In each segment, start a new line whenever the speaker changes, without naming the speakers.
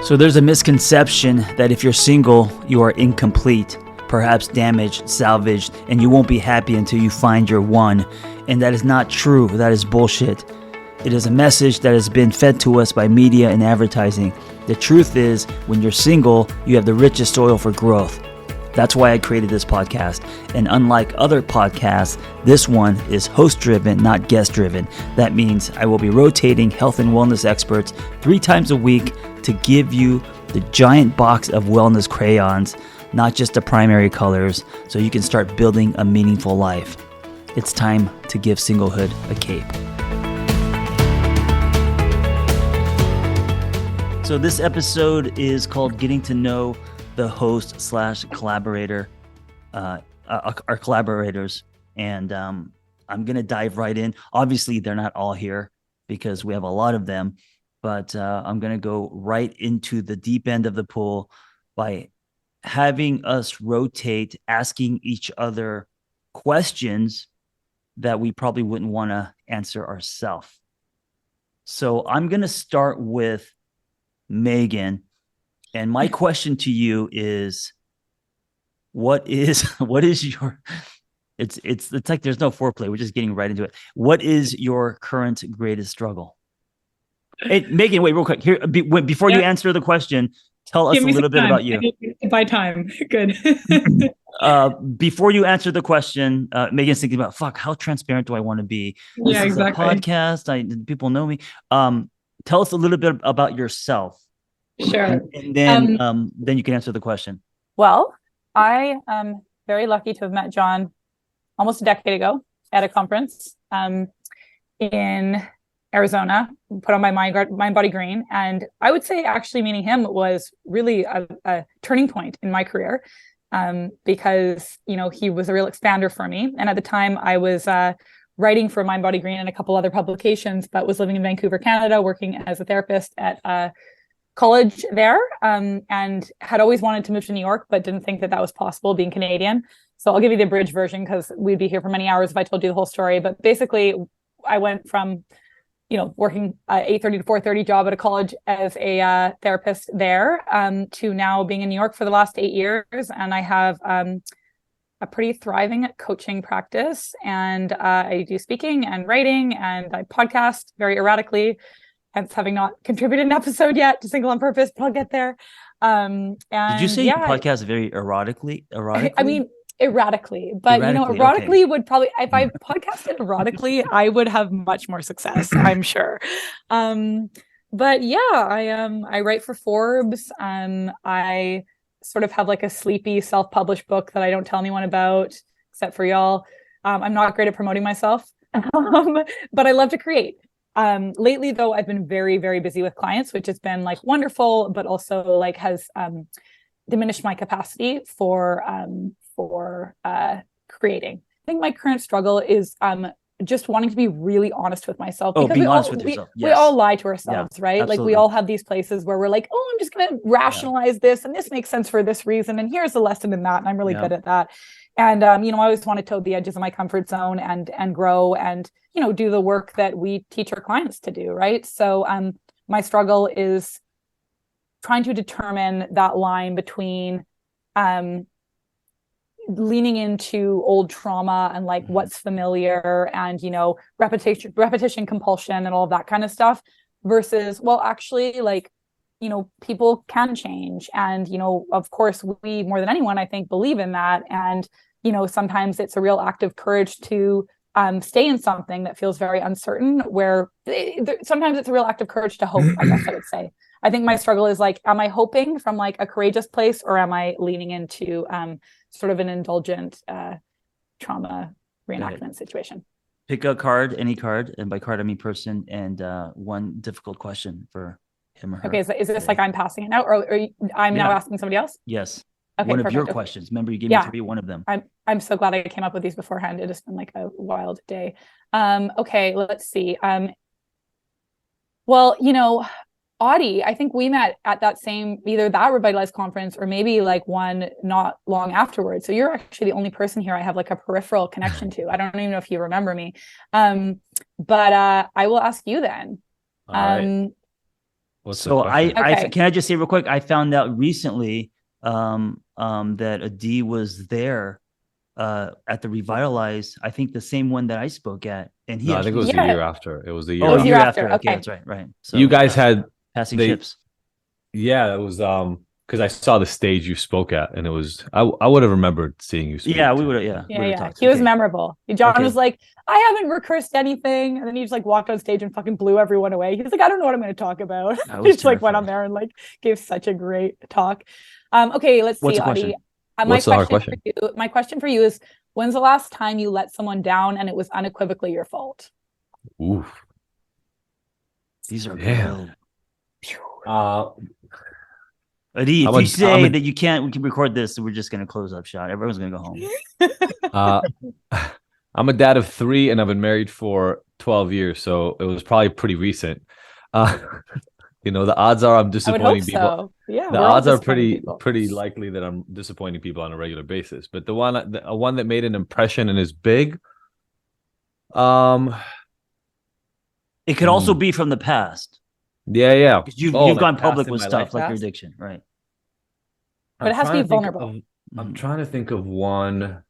So there's a misconception that if you're single, you are incomplete, perhaps damaged, salvaged, and you won't be happy until you find your one. And that is not true. That is bullshit. It is a message that has been fed to us by media and advertising. The truth is, when you're single, you have the richest soil for growth. That's why I created this podcast. And unlike other podcasts, this one is host-driven, not guest-driven. That means I will be rotating health and wellness experts 3 times a week to give you the giant box of wellness crayons, not just the primary colors, so you can start building a meaningful life. It's time to give singlehood a cape. So this episode is called Getting to Know the Host/Collaborator, our collaborators. And I'm going to dive right in. Obviously, they're not all here because we have a lot of them, but I'm going to go right into the deep end of the pool by having us rotate, asking each other questions that we probably wouldn't want to answer ourselves. So I'm going to start with Megan. And my question to you is, what is your, it's like there's no foreplay. We're just getting right into it. What is your current greatest struggle? Hey, Megan, wait real quick. Here, before you answer the question, tell us a little bit about you.
By time. Good.
Before you answer the question, Megan's thinking about, how transparent do I want to be? This is exactly. A podcast. People know me. Tell us a little bit about yourself.
Sure.
And then you can answer the question.
Well, I am very lucky to have met John almost a decade ago at a conference in Arizona, put on my mind, body, green. And I would say actually meeting him was really a turning point in my career because, he was a real expander for me. And at the time I was writing for Mind, Body, Green and a couple other publications, but was living in Vancouver, Canada, working as a therapist at college there, and had always wanted to move to New York, but didn't think that was possible being Canadian. So I'll give you the abridged version because we'd be here for many hours if I told you the whole story. But basically, I went from, working 8:30 to 4:30 job at a college as a therapist there to now being in New York for the last 8 years. And I have a pretty thriving coaching practice. And I do speaking and writing, and I podcast very erratically. Hence having not contributed an episode yet to Single on Purpose, but I'll get there. And
did you say you podcast very erotically?
I mean, erratically, but erotically okay. Would probably, if I podcasted erotically, I would have much more success, I'm sure. But yeah, I write for Forbes. I sort of have like a sleepy self-published book that I don't tell anyone about, except for y'all. I'm not great at promoting myself, but I love to create. Lately, though, I've been very, very busy with clients, which has been like wonderful, but also has diminished my capacity for creating. I think my current struggle is just wanting to be really honest with myself.
Because being honest with yourself. Yes.
We all lie to ourselves, right?
Absolutely.
Like we all have these places where we're like, oh, I'm just going to rationalize this, and this makes sense for this reason, and here's the lesson in that, and I'm really good at that. And, I always want to toe the edges of my comfort zone and grow and, do the work that we teach our clients to do. Right. So my struggle is trying to determine that line between leaning into old trauma and what's familiar and, repetition, compulsion and all of that kind of stuff versus, well, actually, people can change. And, of course, we more than anyone, I think, believe in that. And, sometimes it's a real act of courage to stay in something that feels very uncertain, where sometimes it's a real act of courage to hope, I guess I would say. I think my struggle is am I hoping from a courageous place, or am I leaning into sort of an indulgent trauma reenactment situation?
Pick a card, any card, and by card I mean person, and one difficult question for him or her.
Okay, is this I'm passing it now, or I'm now asking somebody else?
Yes.
Okay,
one of your questions. Remember, you gave me 3, one of them.
I'm so glad I came up with these beforehand. It has been a wild day. Okay, let's see. Well, Audie, I think we met at that same, either that Revitalize conference or maybe one not long afterwards. So you're actually the only person here I have a peripheral connection to. I don't even know if you remember me. But I will ask you then.
All right.
What's the
So
question?
Okay.
can I just say real quick? I found out recently that Adi was there at the Revitalize. I think the same one that I spoke at, and he
No, I think it
actually.
was the
Yeah.
year after. It was the year
Oh,
It was
after.
year
year
after.
after. Okay,
Okay.
that's right. Right. So
You guys had
passing
they
ships.
yeah, it was because I saw the stage you spoke at, and it was I would have remembered seeing you speak.
Yeah, we would. Yeah,
Yeah,
we would
yeah.
talk.
He was
Okay.
memorable. John
Okay.
was like, I haven't rehearsed anything. And then he just like walked on stage and fucking blew everyone away. He's like, I don't know what I'm going to talk about.
I
He
was
just like went on
terrified.
there and like gave such a great talk. Okay, let's
What's
see,
the question?
Adi.
What's the hard question?
My question for you is, when's the last time you let someone down and it was unequivocally your fault?
Ooh,
These are
damn.
good.
Uh,
Adi, if
I'm a-
you say
I'm a-
that you can't, we can record this. So we're just going to close up shop. Everyone's going to go home.
I'm a dad of 3, and I've been married for 12 years, so it was probably pretty recent. Uh, the odds are I'm
I would
disappointing
hope
people.
so. Yeah,
The
we're all
odds are
disappointing people.
pretty likely that I'm disappointing people on a regular basis. But the one that made an impression and is big,
It could also be from the past.
yeah.
Because you've
Like
gone
past
public
in
with
my
stuff
life
like your
past?
addiction, right?
But it has to
trying
be
think
vulnerable.
I'm
Mhm.
trying to think of one.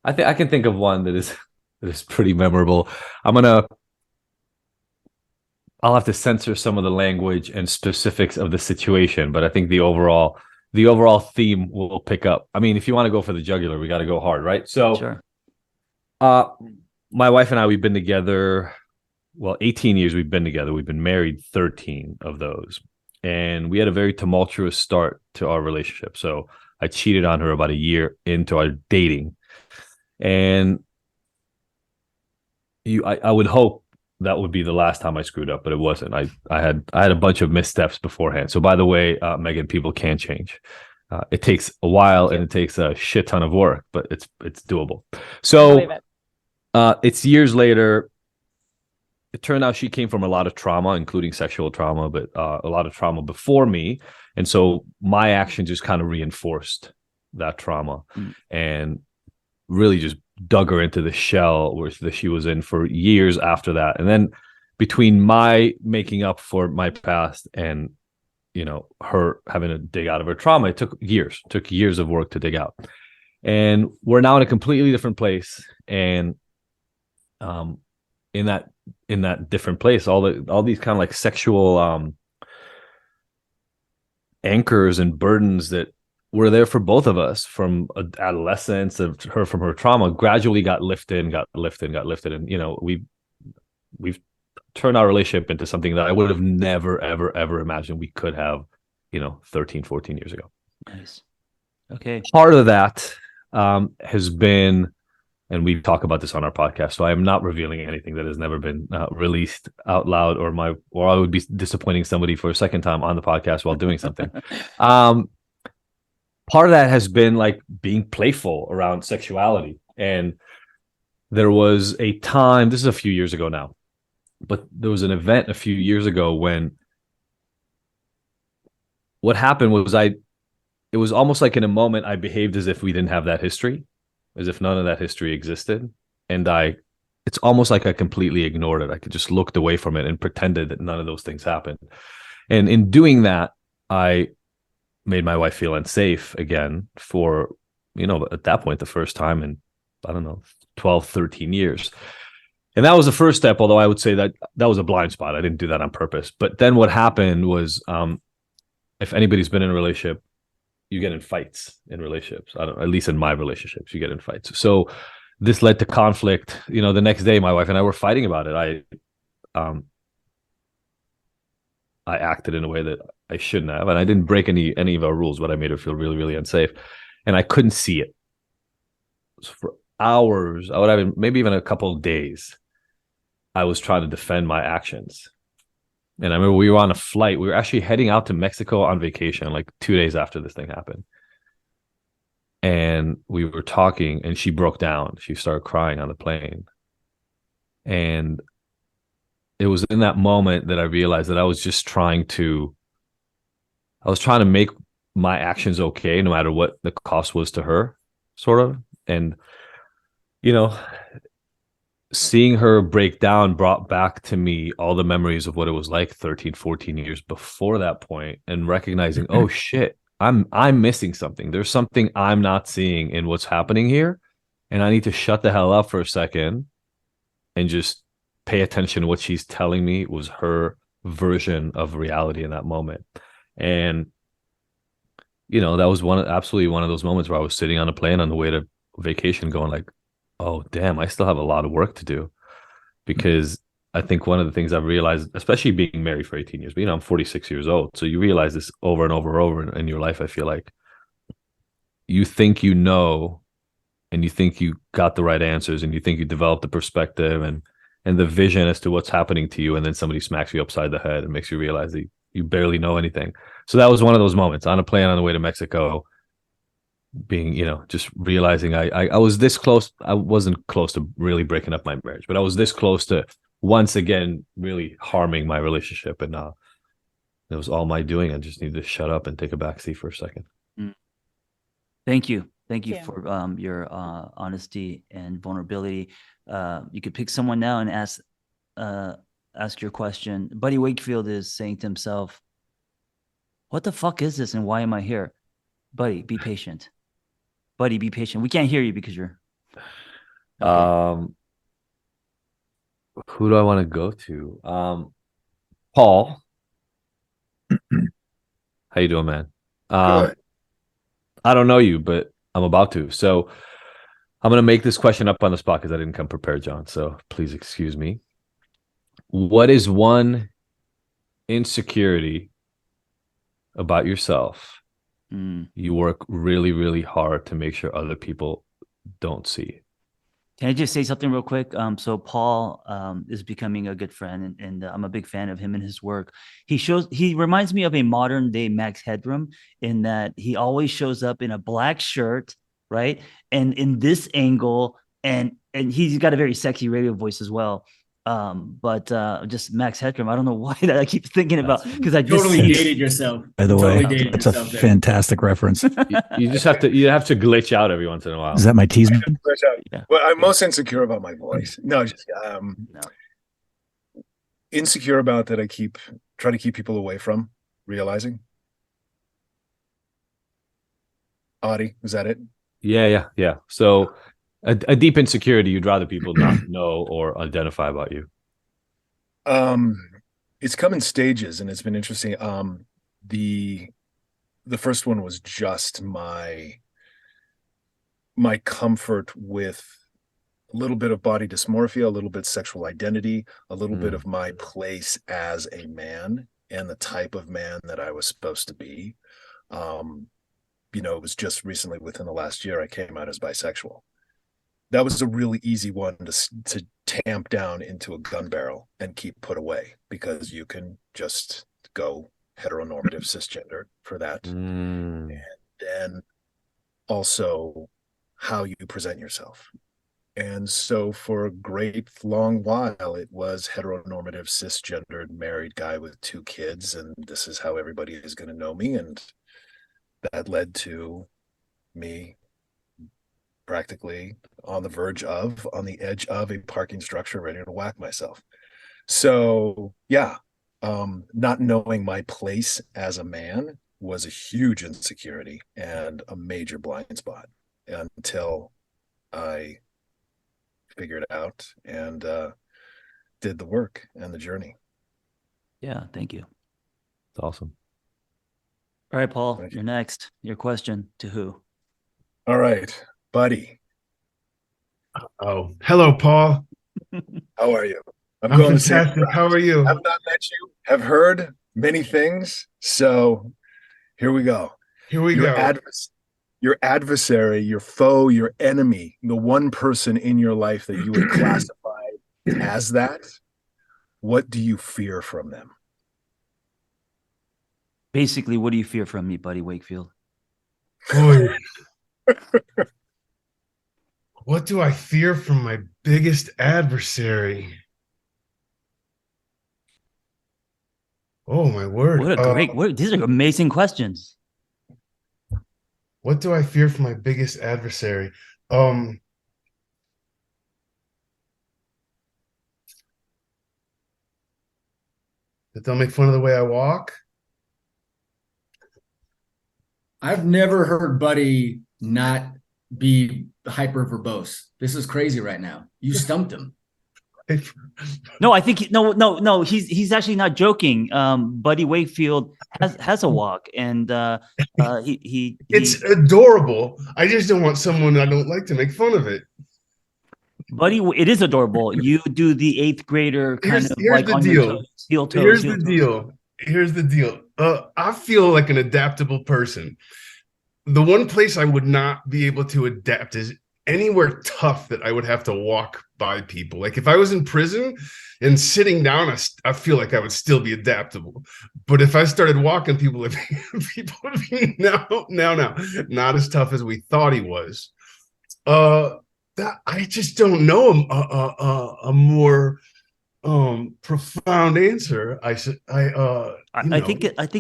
I think I can think of one that is pretty memorable. I'll have to censor some of the language and specifics of the situation, but I think the overall theme will pick up. I mean, if you want to go for the jugular, we got to go hard, right? So,
Sure.
My wife and I, we've been together, 18 years we've been together. We've been married 13 of those. And we had a very tumultuous start to our relationship. So I cheated on her about a year into our dating. And I would hope that would be the last time I screwed up, but it wasn't. I had a bunch of missteps beforehand. So by the way, Megan, people can change. It takes a while and it takes a shit ton of work, but it's doable.
I
So
believe it.
it's years later. It turned out she came from a lot of trauma, including sexual trauma, but a lot of trauma before me. And so my action just kind of reinforced that trauma and really just dug her into the shell where she was in for years after that. And then between my making up for my past and, her having to dig out of her trauma, it took years of work to dig out. And we're now in a completely different place. And in that different place, all these kind of like sexual anchors and burdens that were there for both of us from adolescence of her, from her trauma, gradually got lifted, and we've turned our relationship into something that I would have never ever imagined we could have 13 14 years ago.
Nice. Okay.
Part of that has been, and we talk about this on our podcast, so I am not revealing anything that has never been released out loud, or I would be disappointing somebody for a second time on the podcast while doing something. Part of that has been like being playful around sexuality. And there was a time, this is a few years ago now, but there was an event a few years ago when what happened was it was almost like in a moment I behaved as if we didn't have that history, as if none of that history existed. And it's almost like I completely ignored it. I could just looked away from it and pretended that none of those things happened. And in doing that, I made my wife feel unsafe again for, at that point, the first time in, I don't know, 12, 13 years. And that was the first step, although I would say that was a blind spot. I didn't do that on purpose. But then what happened was, if anybody's been in a relationship, you get in fights in relationships. I don't know, at least in my relationships, you get in fights. So this led to conflict. The next day, my wife and I were fighting about it. I acted in a way that I shouldn't have, and I didn't break any of our rules, but I made her feel really, really unsafe, and I couldn't see it. So for hours, I would have maybe even a couple of days, I was trying to defend my actions. And I remember we were on a flight. We were actually heading out to Mexico on vacation, like 2 days after this thing happened. And we were talking, and she broke down. She started crying on the plane. And it was in that moment that I realized that I was trying to make my actions okay, no matter what the cost was to her, sort of. And, seeing her break down brought back to me all the memories of what it was like 13, 14 years before that point, and recognizing, oh shit, I'm missing something. There's something I'm not seeing in what's happening here. And I need to shut the hell up for a second and just pay attention to what she's telling me was her version of reality in that moment. And that was absolutely one of those moments where I was sitting on a plane on the way to vacation going like, oh damn, I still have a lot of work to do. Because I think one of the things I've realized, especially being married for 18 years, but I'm 46 years old. So you realize this over and over and over in your life. I feel like you think and you think you got the right answers, and you think you developed the perspective and the vision as to what's happening to you, and then somebody smacks you upside the head and makes you realize that you barely know anything. So that was one of those moments on a plane on the way to Mexico, being, just realizing I was this close. I wasn't close to really breaking up my marriage, but I was this close to once again really harming my relationship. And it was all my doing. I just needed to shut up and take a backseat for a second.
Thank you. Thank you
Yeah.
for your honesty and vulnerability. You could pick someone now and ask your question. Buddy Wakefield is saying to himself, what the fuck is this and why am I here? Buddy, be patient. Buddy, be patient. We can't hear you because you're okay.
Who do I want to go to? Paul. How you doing, man?
Good.
I don't know you, but I'm about to. So I'm going to make this question up on the spot because I didn't come prepared, John. So please excuse me. What is one insecurity about yourself you work really, really hard to make sure other people don't see?
Can I just say something real quick? So Paul is becoming a good friend, and I'm a big fan of him and his work. He reminds me of a modern day Max Headroom in that he always shows up in a black shirt, right? And in this angle, and he's got a very sexy radio voice as well. But just Max Headroom, I don't know why that I keep thinking about, because I just
Totally dated yourself.
By the way,
Totally dated
that's a
yourself there.
fantastic reference.
You just have to glitch out every once in a while.
Is that my tease?
Yeah.
Well, I'm most insecure about my voice. No, just
No.
insecure about that. I try to keep people away from realizing. Audie, is that it?
Yeah. So a deep insecurity you'd rather people not know or identify about you.
It's come in stages, and it's been interesting. The first one was just my comfort with a little bit of body dysmorphia, a little bit sexual identity, a little bit of my place as a man and the type of man that I was supposed to be. It was just recently, within the last year, I came out as bisexual. That was a really easy one to tamp down into a gun barrel and keep put away, because you can just go heteronormative cisgender for that. And then also how you present yourself. And so for a great long while, it was heteronormative, cisgendered, married guy with 2 kids, and this is how everybody is going to know me. And that led to me practically on the edge of a parking structure, ready to whack myself. So yeah, not knowing my place as a man was a huge insecurity and a major blind spot until I figured it out and did the work and the journey.
Yeah, thank you.
It's awesome.
All right, Paul, you're next. Your question to who?
All right, buddy.
Oh, hello, Paul.
How are you?
I'm
going the
fantastic.
same route.
How are you?
I've not met you, have heard many things. So here we go.
Here we
Your
go.
Your adversary, your foe, your enemy, the one person in your life that you would classify as that, what do you fear from them?
Basically, what do you fear from me, Buddy Wakefield?
Boy. What do I fear from my biggest adversary? Oh, my word.
What a great these are amazing questions.
What do I fear from my biggest adversary? That they'll make fun of the way I walk?
I've never heard Buddy not be hyper verbose. This is crazy right now. You stumped him.
No, I think no. He's actually not joking. Buddy Wakefield has a walk, and
It's adorable. I just don't want someone I don't like to make fun of it.
Buddy, it is adorable. You do the 8th grader kind
Here's
of
the
on
deal.
your toes, heel toes.
Here's
heel
the
toes.
deal. Here's the deal. I feel like an adaptable person. The one place I would not be able to adapt is anywhere tough that I would have to walk by people. Like if I was in prison and sitting down, I feel like I would still be adaptable. But if I started walking, people would be no, not as tough as we thought he was. That I just don't know a more profound answer. I
think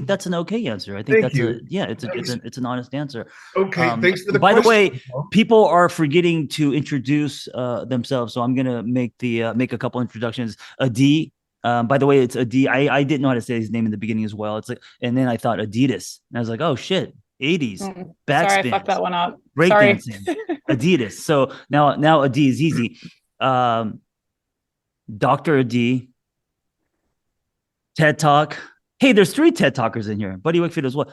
that's an okay answer. I think
Thank you.
It's an honest answer.
Okay, thanks for the
By the
question.
way, people are forgetting to introduce themselves, so I'm gonna make a couple introductions. Adi, by the way, it's Adi. I didn't know how to say his name in the beginning as well. It's like, and then I thought Adidas, and I was like, oh shit, 80s backspin.
Sorry, I fucked that one up.
Breakdancing, Adidas. So now Adi is easy. Dr. Adi, TED Talk. Hey, there's 3 TED Talkers in here. Buddy Wakefield as well.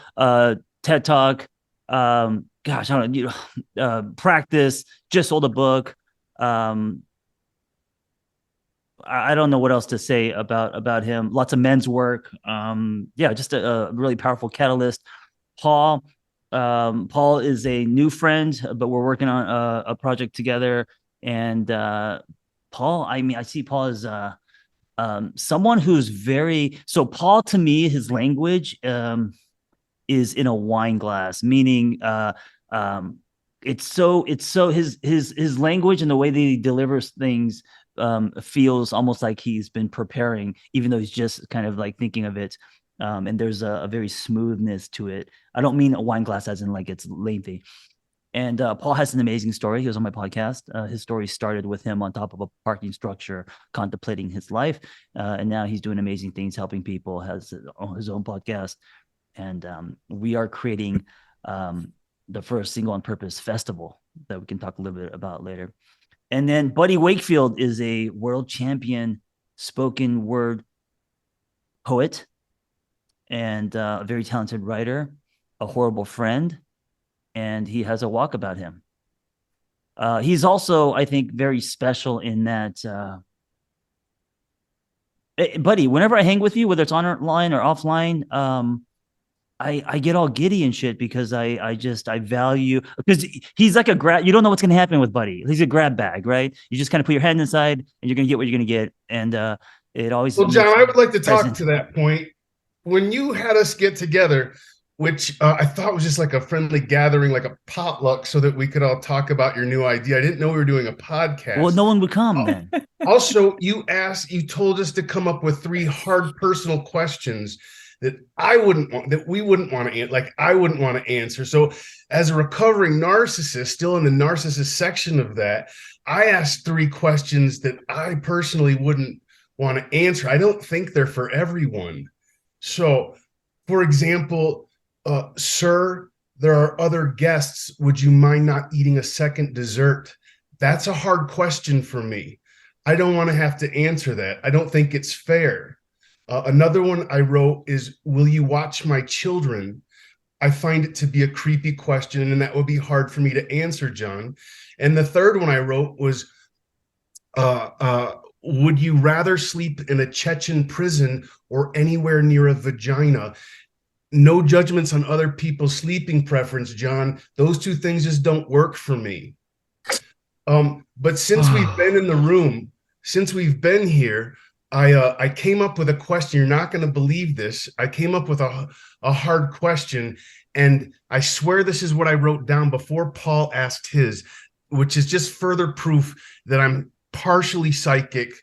TED Talk. Gosh, I don't know. Practice. Just sold a book. I don't know what else to say about him. Lots of men's work. Just a really powerful catalyst. Paul is a new friend, but we're working on a project together. And Paul, I see Paul as someone who's Paul, to me, his language is in a wine glass, meaning it's so his language and the way that he delivers things feels almost like he's been preparing, even though he's just kind of like thinking of it. And there's a very smoothness to it. I don't mean a wine glass as in like it's lengthy. And Paul has an amazing story. He was on my podcast. His story started with him on top of a parking structure, contemplating his life. And now he's doing amazing things, helping people, has his own podcast. And we are creating the first Single on Purpose festival that we can talk a little bit about later. And then Buddy Wakefield is a world champion spoken word poet and a very talented writer, a horrible friend. And he has a walk about him. He's also, I think, very special in that, Buddy, whenever I hang with you, whether it's online or offline, I get all giddy and shit because I value, because he's like a grab. You don't know what's going to happen with Buddy. He's a grab bag, right? You just kind of put your hand inside and you're going to get what you're going to get. And it always.
Well, John, I would like to talk to that point. When you had us get together, which I thought was just like a friendly gathering, like a potluck, so that we could all talk about your new idea. I didn't know we were doing a podcast.
Well, no one would come then.
Also, you told us to come up with 3 hard personal questions that we wouldn't want to answer, like I wouldn't want to answer. So as a recovering narcissist, still in the narcissist section of that, I asked 3 questions that I personally wouldn't want to answer. I don't think they're for everyone. So, for example, sir, there are other guests. Would you mind not eating a second dessert? That's a hard question for me. I don't want to have to answer that. I don't think it's fair. Another one I wrote is, will you watch my children? I find it to be a creepy question, and that would be hard for me to answer, John. And the third one I wrote was, would you rather sleep in a Chechen prison or anywhere near a vagina? No judgments on other people's sleeping preference, John. Those 2 things just don't work for me. But since we've been in the room, since we've been here, I came up with a question. You're not going to believe this. I came up with a hard question, and I swear this is what I wrote down before Paul asked his, which is just further proof that I'm partially psychic.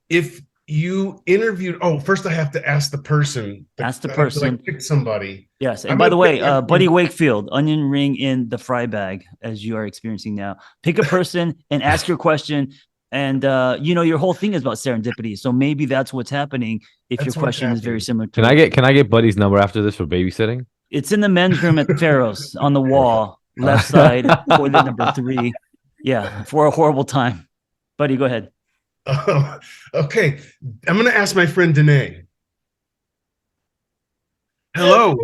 If you interviewed, first I have to ask the person.
Ask the person.
Pick somebody.
Yes. And by the way, Buddy Wakefield, onion ring in the fry bag, as you are experiencing now. Pick a person and ask your question. And your whole thing is about serendipity. So maybe that's what's happening if
That's
your
what's
question is very
happening.
similar to
Can I get Buddy's number after this for babysitting?
It's in the men's room at Pharaoh's on the wall, left side, toilet number 3. Yeah, for a horrible time. Buddy, go ahead.
Okay. I'm going to ask my friend Danae. Hello.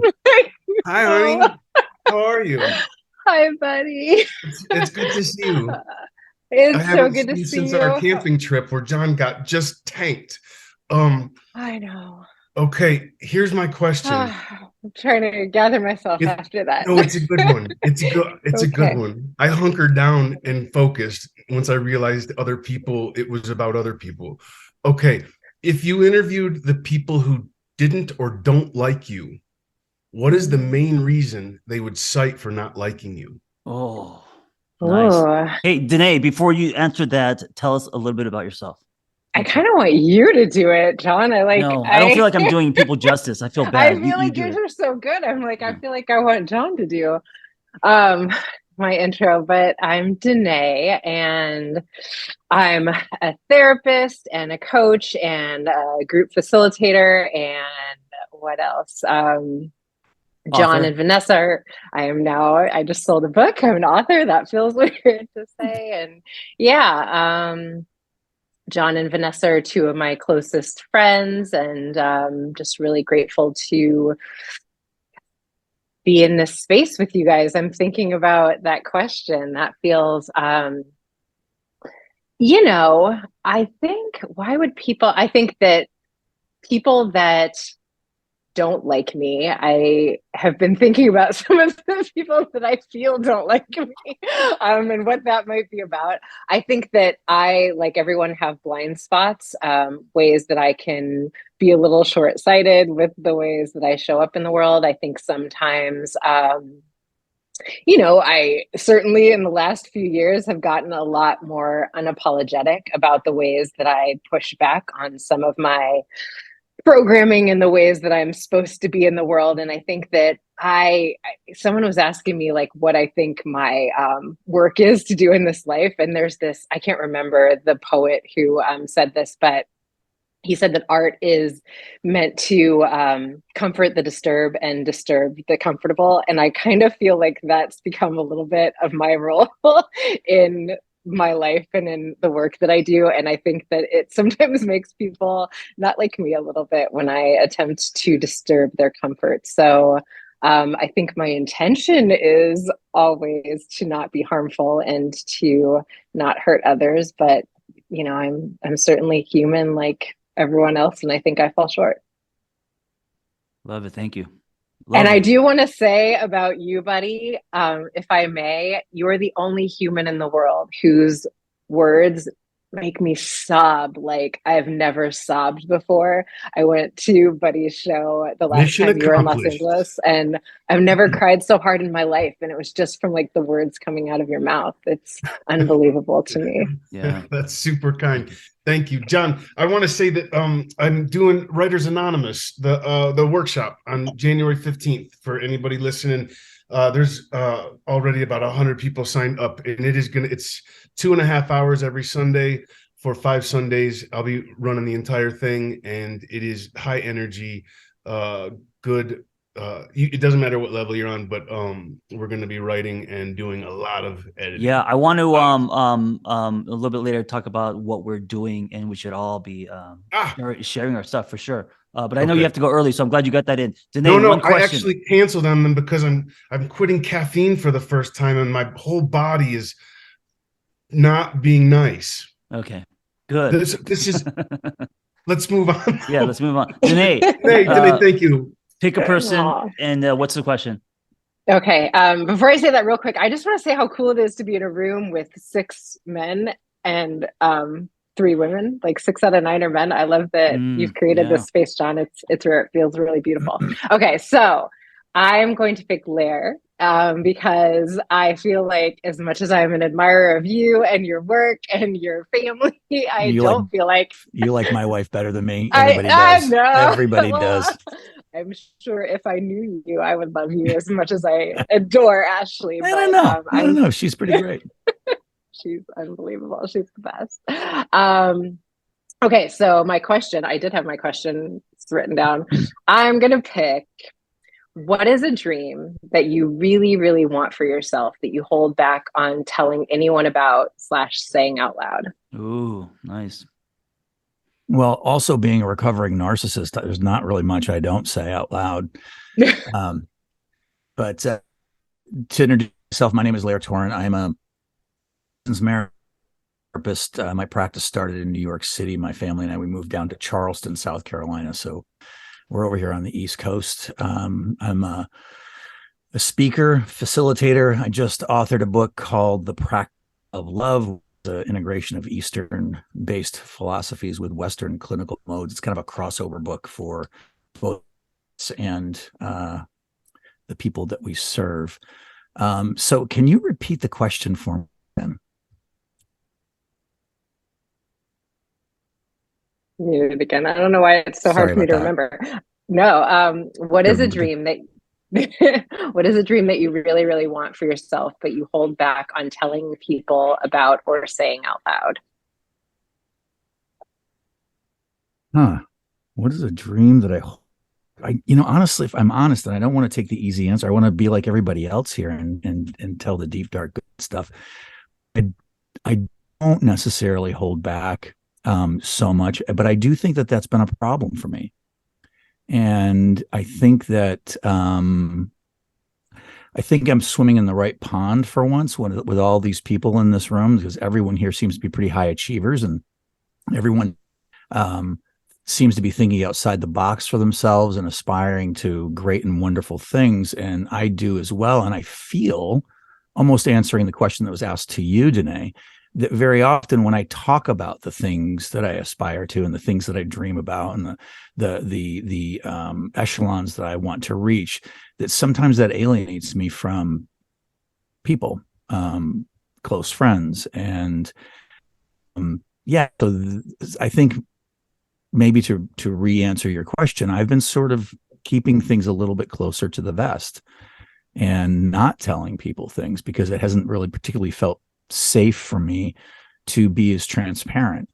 Hi, honey. How are you?
Hi, buddy.
It's good to see you. I
It's so
haven't
good to
seen you
see
since
you.
our camping trip where John got just tanked.
I know.
Okay, here's my question.
I'm trying to gather myself after that.
No, it's a good one. It's a good
Okay.
one. I hunkered down and focused once I realized other people, it was about other people. Okay, if you interviewed the people who didn't or don't like you, what is the main reason they would cite for not liking you?
Oh, nice.
Ooh.
Hey, Danae, before you answer that, tell us a little bit about yourself.
I kind of want you to do it, John.
No, I don't feel like I'm doing people justice. I feel
I
bad.
feel like
do
yours
it.
are so good. I'm like, I
Yeah.
feel like I want John to do my intro, but I'm Danae and I'm a therapist and a coach and a group facilitator and what else? John
Author.
and Vanessa I just sold a book. I'm an author. That feels weird to say. And yeah, John and Vanessa are two of my closest friends, and just really grateful to be in this space with you guys. I'm thinking about that question. That feels, I think, I think that people that don't like me, I have been thinking about some of the people that I feel don't like me, and what that might be about. I think that I, like everyone, have blind spots, ways that I can be a little short-sighted with the ways that I show up in the world. I think sometimes, I certainly in the last few years have gotten a lot more unapologetic about the ways that I push back on some of my programming and the ways that I'm supposed to be in the world. And I think that someone was asking me like what I think my work is to do in this life. And there's this, I can't remember the poet who said this, but he said that art is meant to comfort the disturbed and disturb the comfortable. And I kind of feel like that's become a little bit of my role in my life and in the work that I do. And I think that it sometimes makes people not like me a little bit when I attempt to disturb their comfort. So I think my intention is always to not be harmful and to not hurt others. But, I'm certainly human like everyone else. And I think I fall short.
Love it. Thank you.
And I do want to say about you, buddy, if I may, you're the only human in the world whose words make me sob like I've never sobbed before. I went to Buddy's show the last
Mission
time you were in Los
accomplished.
Angeles, and I've never cried so hard in my life. And it was just from like the words coming out of your mouth. It's unbelievable to me.
Yeah.
That's super kind. Thank you, John. I want to say that I'm doing Writers Anonymous, the workshop on January 15th. For anybody listening, there's already about 100 people signed up, and it's 2.5 hours every Sunday for 5 Sundays. I'll be running the entire thing, and it is high energy, good. It doesn't matter what level you're on, but we're going to be writing and doing a lot of editing.
Yeah, I want to a little bit later talk about what we're doing, and we should all be sharing our stuff for sure. But I know you have to go early, so I'm glad you got that in. Danae,
No,
one question.
I actually canceled on them because I'm quitting caffeine for the first time, and my whole body is not being nice.
Okay, good.
This is. Let's move on.
Yeah, let's move on. Danae,
Danae, thank you.
Pick a person,
Aw.
and what's the question?
Okay. Before I say that real quick, I just want to say how cool it is to be in a room with 6 men and 3 women. Like 6 out of 9 are men. I love that you've created this space, John. It's where it feels really beautiful. Okay, so I'm going to pick Lair because I feel like as much as I'm an admirer of you and your work and your family, I don't feel like
you like my wife better than me. Everybody does.
know.
Everybody does.
I'm sure if I knew you, I would love you as much as I adore Ashley.
I don't know. She's pretty great.
She's unbelievable. She's the best. Okay, so my question, I did have my question written down. I'm going to pick, what is a dream that you really, really want for yourself that you hold back on telling anyone about / saying out loud?
Ooh, nice.
Well, also being a recovering narcissist, there's not really much I don't say out loud. But to introduce myself, my name is Lair Torrent. I'm a marriage therapist. My practice started in New York City. My family and I, we moved down to Charleston, South Carolina. So we're over here on the East Coast. I'm a speaker, facilitator. I just authored a book called The Practice of Love, the integration of Eastern-based philosophies with Western clinical modes. It's kind of a crossover book for both and the people that we serve. So can you repeat the question for me, Ben?
Muted it again. I don't know why it's so hard for me to remember. No. What is a dream that what is a dream that you really, really want for yourself, but you hold back on telling people about or saying out loud?
What is a dream that honestly, if I'm honest, and I don't want to take the easy answer, I want to be like everybody else here and tell the deep, dark, good stuff. I don't necessarily hold back so much, but I do think that that's been a problem for me. And I think that I'm swimming in the right pond for once with all these people in this room, because everyone here seems to be pretty high achievers, and everyone seems to be thinking outside the box for themselves and aspiring to great and wonderful things. And I do as well. And I feel, almost answering the question that was asked to you, Danae, that very often when I talk about the things that I aspire to and the things that I dream about and the echelons that I want to reach, that sometimes that alienates me from people, close friends. And so I think maybe to re-answer your question, I've been sort of keeping things a little bit closer to the vest and not telling people things because it hasn't really particularly felt safe for me to be as transparent.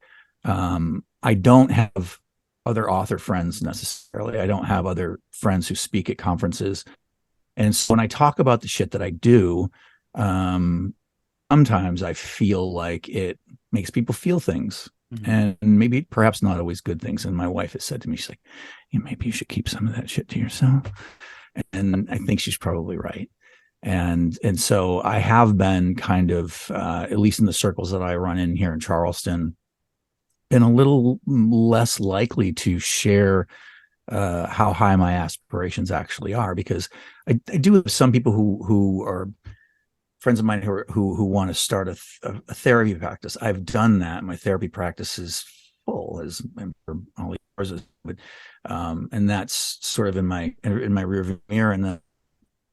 I don't have other author friends necessarily. I don't have other friends who speak at conferences. And so when I talk about the shit that I do, sometimes I feel like it makes people feel things. Mm-hmm. And maybe perhaps not always good things. And my wife has said to me, she's like, maybe you should keep some of that shit to yourself. And I think she's probably right. And so I have been kind of, at least in the circles that I run in here in Charleston, been a little less likely to share how high my aspirations actually are, because I do have some people who are friends of mine who want to start a therapy practice. I've done that. My therapy practice is full, as all yours is, and that's sort of in my rearview mirror. And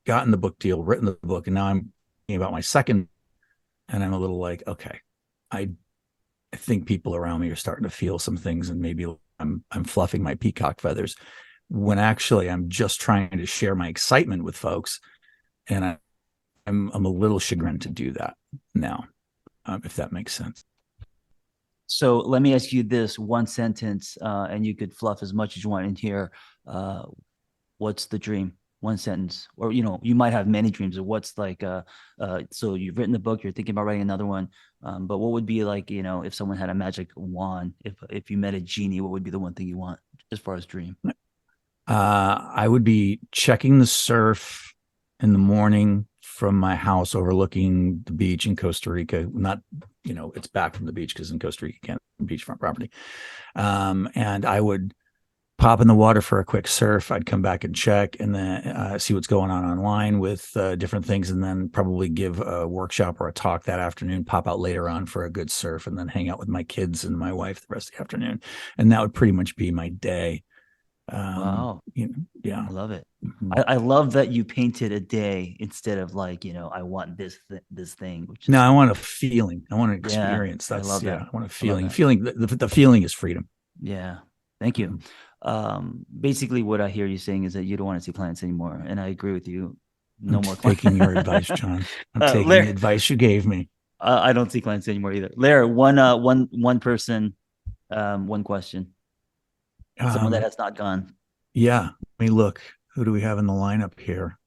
gotten the book deal, written the book, and now I'm thinking about my second, and I'm a little like, okay, I think people around me are starting to feel some things, and maybe I'm fluffing my peacock feathers when actually I'm just trying to share my excitement with folks, and I'm a little chagrined to do that now, if that makes sense.
So let me ask you this one sentence, and you could fluff as much as you want in here. What's the dream? One sentence, or you might have many dreams. Or what's like, so you've written the book, you're thinking about writing another one. But what would be like, if someone had a magic wand, if you met a genie, what would be the one thing you want as far as dream?
I would be checking the surf in the morning from my house overlooking the beach in Costa Rica. Not, it's back from the beach because in Costa Rica you can't beachfront property. And I would pop in the water for a quick surf. I'd come back and check, and then see what's going on online with different things, and then probably give a workshop or a talk that afternoon, pop out later on for a good surf, and then hang out with my kids and my wife the rest of the afternoon. And that would pretty much be my day.
Wow.
Yeah.
I love it.
Mm-hmm.
I love that you painted a day instead of like, I want this thing.
No, I want a feeling. I want an experience.
Yeah,
That's,
I love that.
I want a feeling. The feeling is freedom.
Yeah. Thank you. Basically what I hear you saying is that you don't want to see planets anymore. And I agree with you. No more
taking your advice, John. I'm taking the advice you gave me.
I don't see clients anymore either. Lair, one person, one question. Someone that has not gone.
Yeah. Let me look. Who do we have in the lineup here?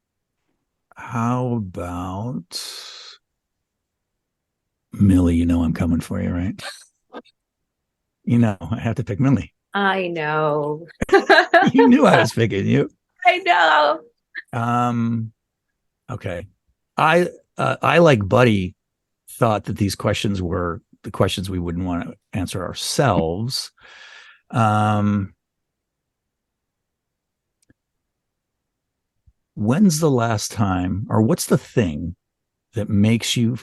How about Millie? You know I'm coming for you, right? You know, I have to pick Millie.
I know.
You knew I was picking you.
I know.
Okay. I like Buddy thought that these questions were the questions we wouldn't want to answer ourselves. When's the last time, or what's the thing that makes you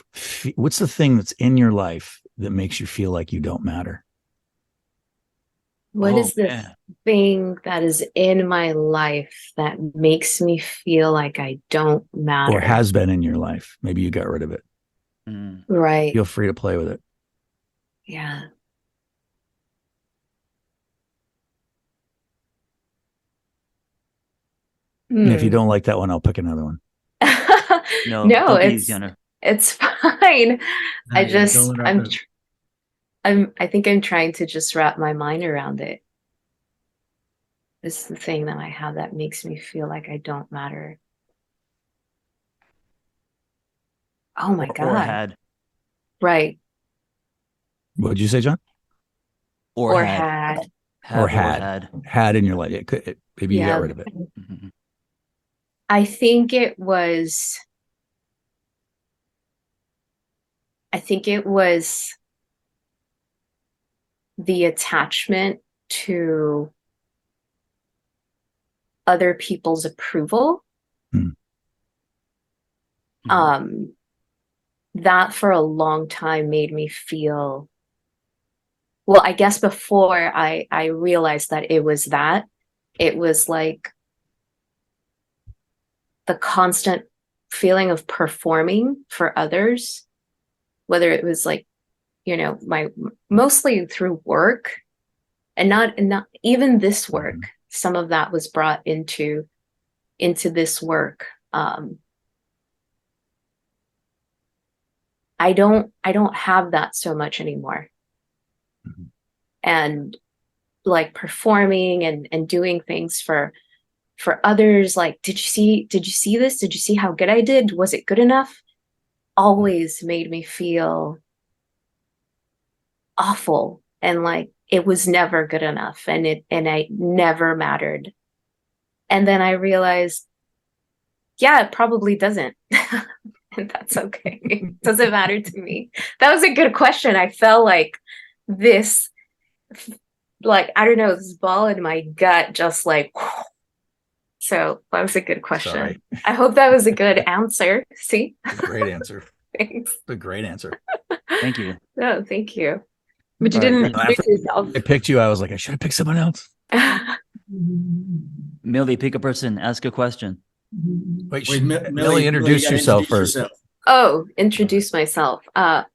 what's the thing that's in your life that makes you feel like you don't matter?
What is the
man.
thing that is in my life that makes me feel like I don't matter?
Or has been in your life? Maybe you got rid of it.
Right.
Feel free to play with it.
Yeah.
And if you don't like that one, I'll pick another one.
No,
No,
don't be
it's
easy on her.
it's fine. I think I'm trying to just wrap my mind around it. This is the thing that I have that makes me feel like I don't matter. Oh my
Or
God.
had.
Right.
What did you say, John?
Or had.
Have
Or had in your life. It could, maybe you
Yeah.
got rid of it.
Mhm.
I think it was the attachment to other people's approval.
Hmm.
That for a long time made me feel, well, I guess before I realized that it was that, it was like the constant feeling of performing for others, whether it was like, you know, mostly through work and not even this work. Some of that was brought into this work. I don't have that so much anymore.
Mm-hmm.
And like performing and doing things for others, like, did you see this? Did you see how good I did? Was it good enough? Always made me feel awful and like it was never good enough and I never mattered. And then I realized, yeah, it probably doesn't. And that's okay. It doesn't matter to me. That was a good question. I felt like this, like, I don't know, this ball in my gut just like, so that was a good question.
Sorry.
I hope that was a good answer. See?
Great answer.
Thanks.
A great answer.
Thank you.
No, thank you. But you
All right.
didn't
No,
introduce
after
yourself.
I picked you, I was like, I should have picked someone else.
Millie, pick a person, ask a question.
Wait,
Millie,
introduce
you gotta
yourself
introduce
first.
yourself.
Oh, introduce myself. My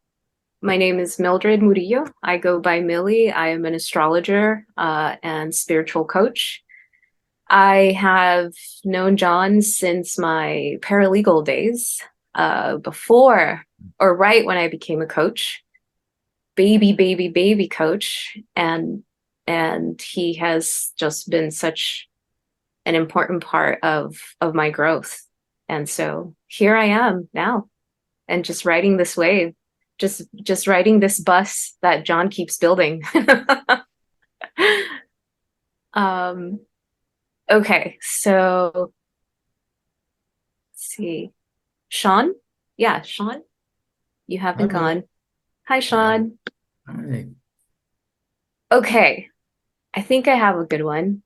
name is Mildred Murillo. I go by Millie. I am an astrologer and spiritual coach. I have known John since my paralegal days, before or right when I became a coach, baby coach, and he has just been such an important part of my growth. And so here I am now, and just riding this wave, just riding this bus that John keeps building. Okay, so let's see. Sean? Yeah, Sean, you haven't
Hi, Millie.
gone. Hi, Sean.
All right.
Okay, I think I have a good one.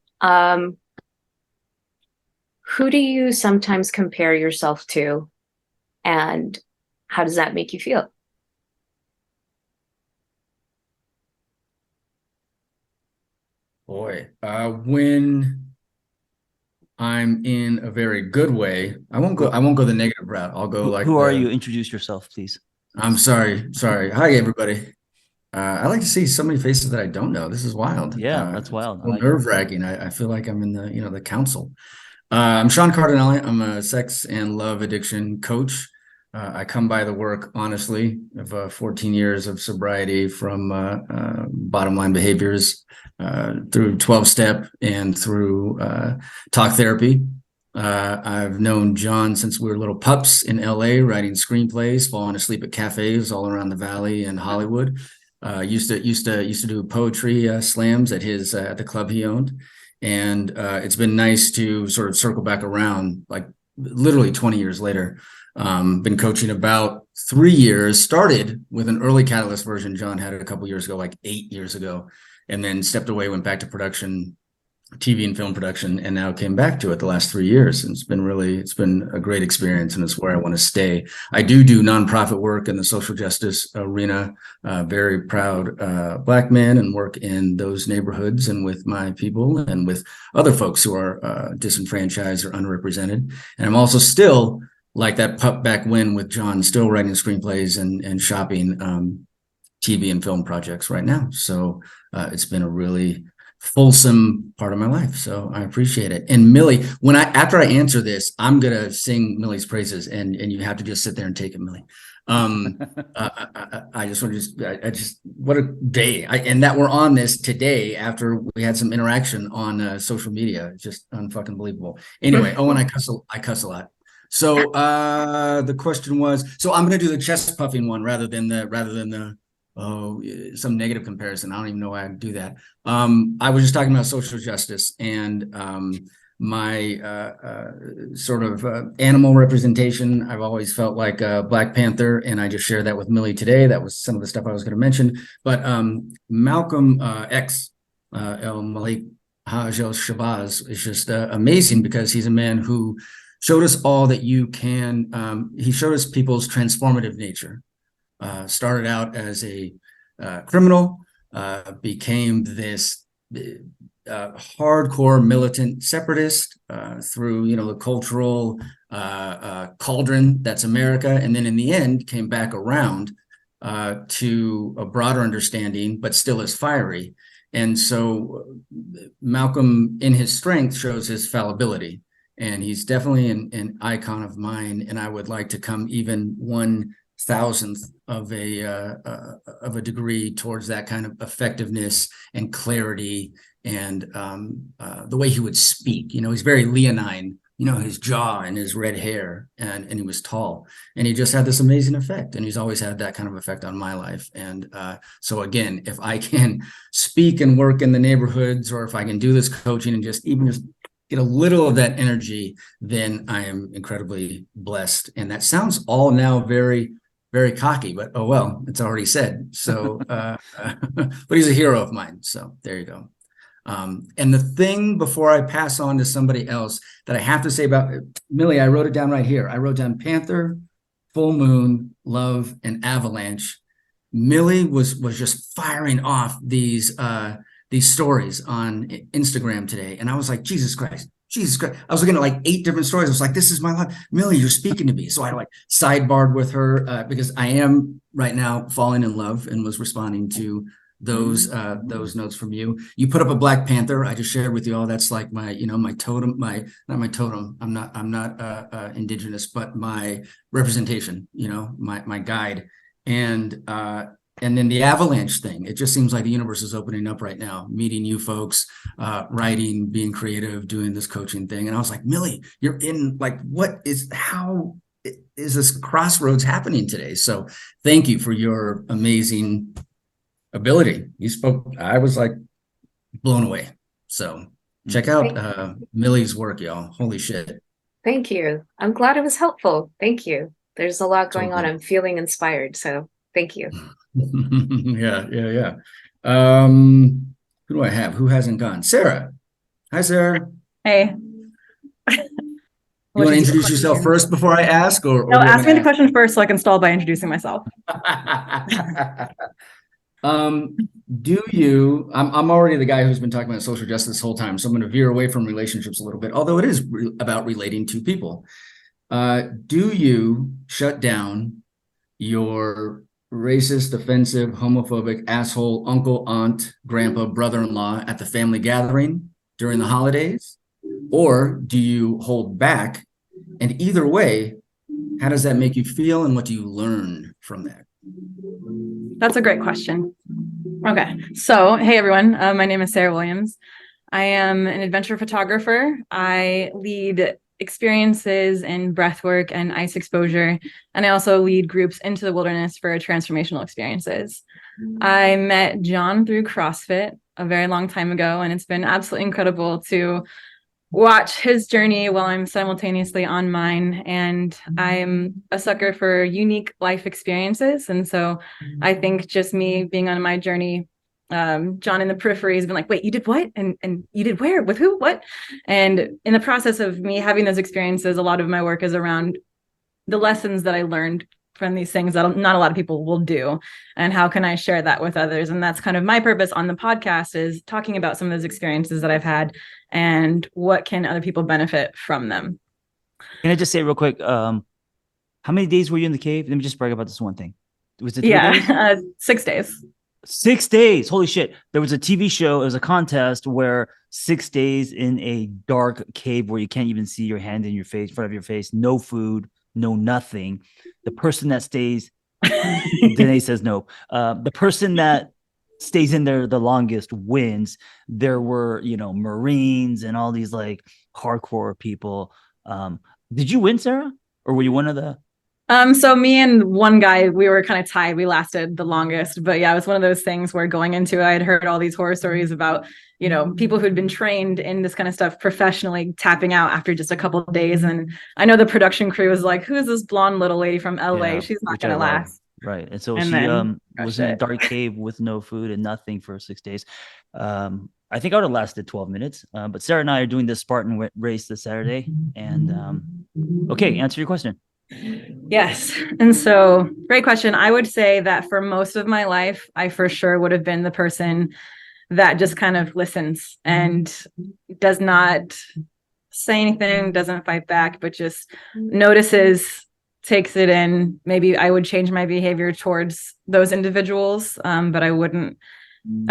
Who do you sometimes compare yourself to, and how does that make you feel?
Boy, when I'm in a very good way, I won't go the negative route. I'll go like
Who are you? Introduce yourself, please.
I'm sorry. Hi, everybody. I like to see so many faces that I don't know. This is wild.
Yeah, that's wild. I like it.
Nerve-wracking. I feel like I'm in the council. I'm Sean Cardinale. I'm a sex and love addiction coach. I come by the work honestly of 14 years of sobriety from bottom line behaviors through 12-step and through talk therapy. I've known John since we were little pups in LA, writing screenplays, falling asleep at cafes all around the valley and Hollywood. Used to do poetry slams at his at the club he owned, and it's been nice to sort of circle back around, like literally 20 years later. Been coaching about 3 years. Started with an early Catalyst version John had a couple years ago, like 8 years ago, and then stepped away, went back to production, TV and film production, and now came back to it the last 3 years. And it's been a great experience, and it's where I want to stay. I do nonprofit work in the social justice arena. Very proud Black man, and work in those neighborhoods and with my people and with other folks who are disenfranchised or underrepresented. And I'm also still like that pup back when with John, still writing screenplays and shopping TV and film projects right now. So it's been a really fulsome part of my life. So I appreciate it. And Millie, after I answer this, I'm gonna sing Millie's praises, and you have to just sit there and take it, Millie. I just want to what a day. And that we're on this today after we had some interaction on social media. It's just unfucking believable. Anyway, and I cuss a lot. So the question was, so I'm going to do the chest puffing one rather than the some negative comparison. I don't even know why I'd do that. I was just talking about social justice and my sort of animal representation. I've always felt like a Black Panther, and I just shared that with Millie today. That was some of the stuff I was going to mention. But Malcolm X, El Malik Haj El Shabazz, is just amazing, because he's a man who showed us all that you can, he showed us people's transformative nature. Started out as a criminal, became this hardcore militant separatist through, the cultural cauldron that's America. And then in the end came back around to a broader understanding, but still as fiery. And so Malcolm, in his strength, shows his fallibility. And he's definitely an icon of mine. And I would like to come even 1,000th of a degree towards that kind of effectiveness and clarity, and the way he would speak. He's very leonine. His jaw and his red hair, and he was tall, and he just had this amazing effect. And he's always had that kind of effect on my life. And so again, if I can speak and work in the neighborhoods, or if I can do this coaching and just get a little of that energy, then I am incredibly blessed. And that sounds all now very, very cocky, but oh well, it's already said. So, but he's a hero of mine. So there you go. And the thing before I pass on to somebody else that I have to say about Millie, I wrote it down right here. I wrote down Panther, Full Moon, Love, and Avalanche. Millie was just firing off these stories on Instagram today. And I was like, Jesus Christ. I was looking at like 8 different stories. I was like, this is my life. Millie, you're speaking to me. So I sidebarred with her because I am right now falling in love, and was responding to those notes from you. You put up a Black Panther. I just shared with you all. That's like my, my totem, not my totem. I'm not indigenous, but my representation, my guide. And then the avalanche thing, it just seems like the universe is opening up right now, meeting you folks, writing, being creative, doing this coaching thing. And I was like, Millie, you're in, how is this crossroads happening today? So thank you for your amazing ability. You spoke, I was like blown away. So check out Millie's work, y'all. Holy shit.
Thank you. I'm glad it was helpful. Thank you. There's a lot going on. I'm feeling inspired. So thank you.
Yeah. Who do I have? Who hasn't gone? Sarah. Hi, Sarah.
Hey.
You want to introduce yourself first before I ask, or
no? Ask me the question first, so I can stall by introducing myself.
Do you? I'm already the guy who's been talking about social justice this whole time, so I'm going to veer away from relationships a little bit, although it is about relating to people. Do you shut down your racist, offensive, homophobic, asshole uncle, aunt, grandpa, brother-in-law at the family gathering during the holidays? Or do you hold back? And either way, How does that make you feel, and what do you learn from that?
That's a great question. Okay, so hey everyone, my name is Sarah Williams. I am an adventure photographer. I lead experiences in breathwork and ice exposure, and I also lead groups into the wilderness for transformational experiences. I met John through CrossFit a very long time ago, and it's been absolutely incredible to watch his journey while I'm simultaneously on mine. And I'm a sucker for unique life experiences. And so I think just me being on my journey, John in the periphery has been like, wait, you did what? And you did where? With who? What? And in the process of me having those experiences, a lot of my work is around the lessons that I learned from these things that not a lot of people will do, and how can I share that with others. And that's kind of my purpose on the podcast, is talking about some of those experiences that I've had and what can other people benefit from them.
Can I just say real quick, how many days were you in the cave? Let me just brag about this one thing. Was it 3 days?
6 days.
6 days. Holy shit. There was a TV show. It was a contest where 6 days in a dark cave where you can't even see your hand in your face, in front of your face, no food, no nothing. The person that stays, Danae says no. The person that stays in there the longest wins. There were, Marines and all these like hardcore people. Did you win, Sarah? Or were you one of the?
So me and one guy, we were kind of tied. We lasted the longest, but yeah, it was one of those things where going into it, I had heard all these horror stories about, people who'd been trained in this kind of stuff professionally tapping out after just a couple of days. And I know the production crew was like, who is this blonde little lady from LA?
Yeah,
she's not going to last.
Right. And so
And
she
then
was in a dark cave with no food and nothing for 6 days. I think I would have lasted 12 minutes. But Sarah and I are doing this Spartan race this Saturday. And okay, answer your question.
Yes. And so, great question. I would say that for most of my life, I for sure would have been the person that just kind of listens and does not say anything, doesn't fight back, but just notices, takes it in. Maybe I would change my behavior towards those individuals, but I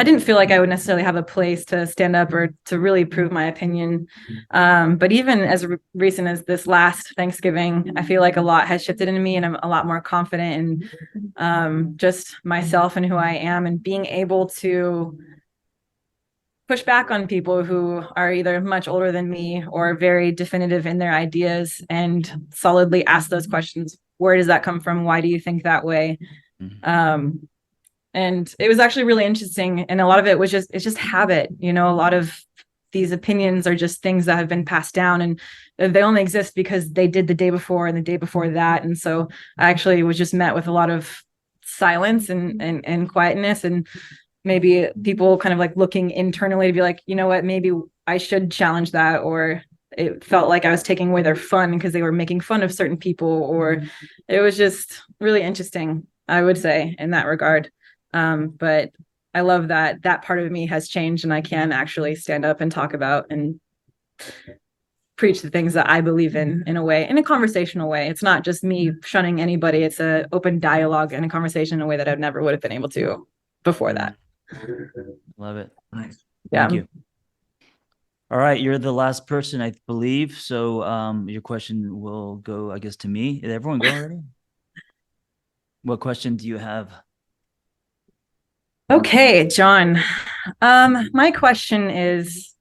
didn't feel like I would necessarily have a place to stand up or to really prove my opinion. But even as recent as this last Thanksgiving, I feel like a lot has shifted in me, and I'm a lot more confident in just myself and who I am, and being able to push back on people who are either much older than me or very definitive in their ideas, and solidly ask those questions. Where does that come from? Why do you think that way? And it was actually really interesting. And a lot of it was it's just habit. A lot of these opinions are just things that have been passed down, and they only exist because they did the day before and the day before that. And so I actually was just met with a lot of silence and quietness, and maybe people kind of like looking internally to be like, you know what, maybe I should challenge that. Or it felt like I was taking away their fun because they were making fun of certain people, or it was just really interesting, I would say, in that regard. But I love that part of me has changed, and I can actually stand up and talk about and preach the things that I believe in a way, in a conversational way. It's not just me shunning anybody. It's an open dialogue and a conversation in a way that I never would have been able to before that.
Love it.
Nice.
Thank you. All right. You're the last person, I believe. So your question will go, I guess, to me. Did everyone go already? What question do you have?
Okay, John. My question is,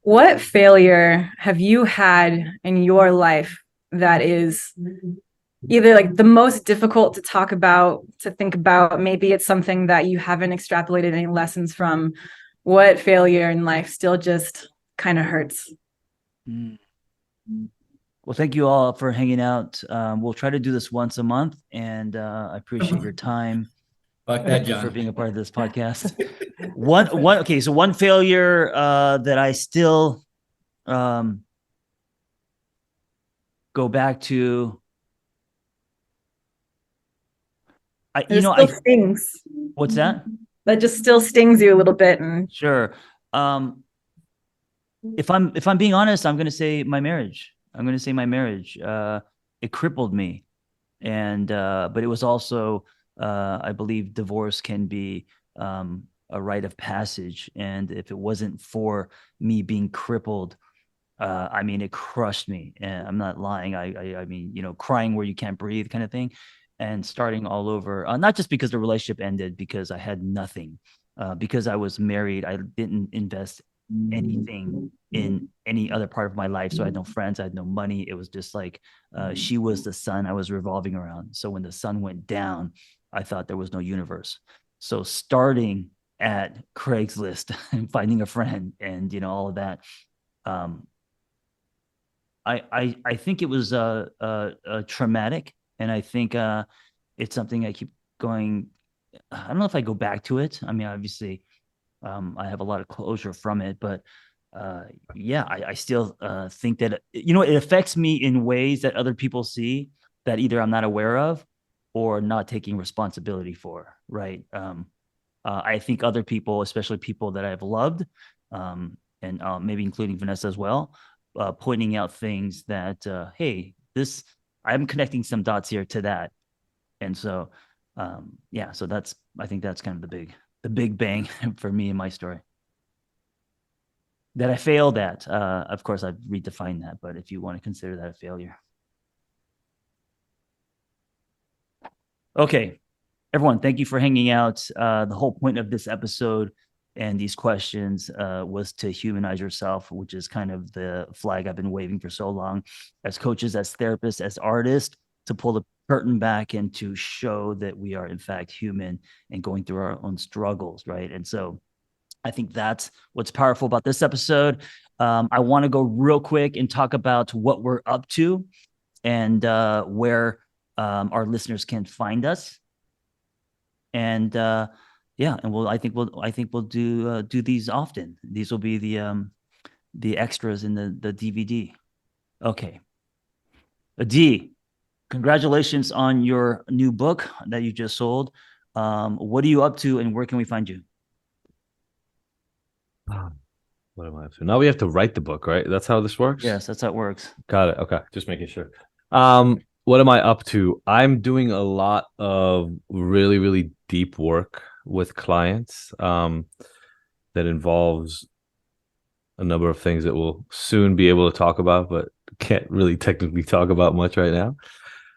what failure have you had in your life that is either like the most difficult to talk about, to think about? Maybe it's something that you haven't extrapolated any lessons from. What failure in life still just kind of hurts?
Well, thank you all for hanging out. We'll try to do this once a month, and I appreciate your time.
Fuck that, John.
For being a part of this podcast. Okay, so one failure that I still go back to.
Stings.
What's that?
That just still stings you a little bit. And
sure. If I'm being honest, I'm going to say my marriage. It crippled me, and but it was also. I believe divorce can be a rite of passage. And if it wasn't for me being crippled, I mean, it crushed me, and I'm not lying. I mean, crying where you can't breathe kind of thing, and starting all over. Not just because the relationship ended, because I had nothing, because I was married. I didn't invest anything in any other part of my life. So I had no friends. I had no money. It was just like she was the sun I was revolving around. So when the sun went down, I thought there was no universe. So starting at Craigslist and finding a friend and all of that. I think it was traumatic, and I think it's something I keep going. I don't know if I go back to it. I mean, obviously, I have a lot of closure from it, but yeah, I still think that it affects me in ways that other people see that either I'm not aware of or not taking responsibility for. Right? I think other people, especially people that I've loved, and maybe including Vanessa as well, pointing out things that, hey, this, I'm connecting some dots here to that. And so, yeah, so I think that's kind of the big bang for me in my story. That I failed at. Of course, I've redefined that, but if you want to consider that a failure. Okay, everyone, thank you for hanging out. The whole point of this episode and these questions was to humanize yourself, which is kind of the flag I've been waving for so long, as coaches, as therapists, as artists, to pull the curtain back and to show that we are in fact human and going through our own struggles, right? And so I think that's what's powerful about this episode. I want to go real quick and talk about what we're up to and where our listeners can find us. And yeah, and I think we'll do these often. These will be the extras in the DVD. Okay. D, congratulations on your new book that you just sold. What are you up to, and where can we find you?
What am I up to? Now we have to write the book, right? That's how this works?
Yes, that's how it works.
Got it. Okay. Just making sure. What am I up to? I'm doing a lot of really, really deep work with clients that involves a number of things that we'll soon be able to talk about, but can't really technically talk about much right now.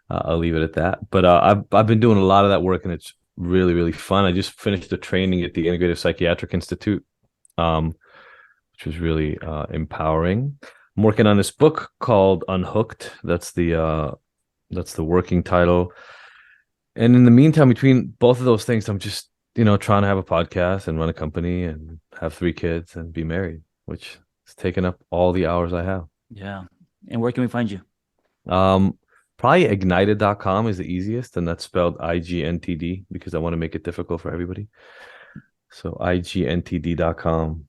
I'll leave it at that. But I've been doing a lot of that work, and it's really, really fun. I just finished the training at the Integrative Psychiatric Institute, which was really empowering. I'm working on this book called Unhooked. That's the working title. And in the meantime, between both of those things, I'm just, trying to have a podcast and run a company and have 3 kids and be married, which has taken up all the hours I have.
Yeah. And where can we find you?
Probably ignited.com is the easiest, and that's spelled IGNTD because I want to make it difficult for everybody. So IGNTD.com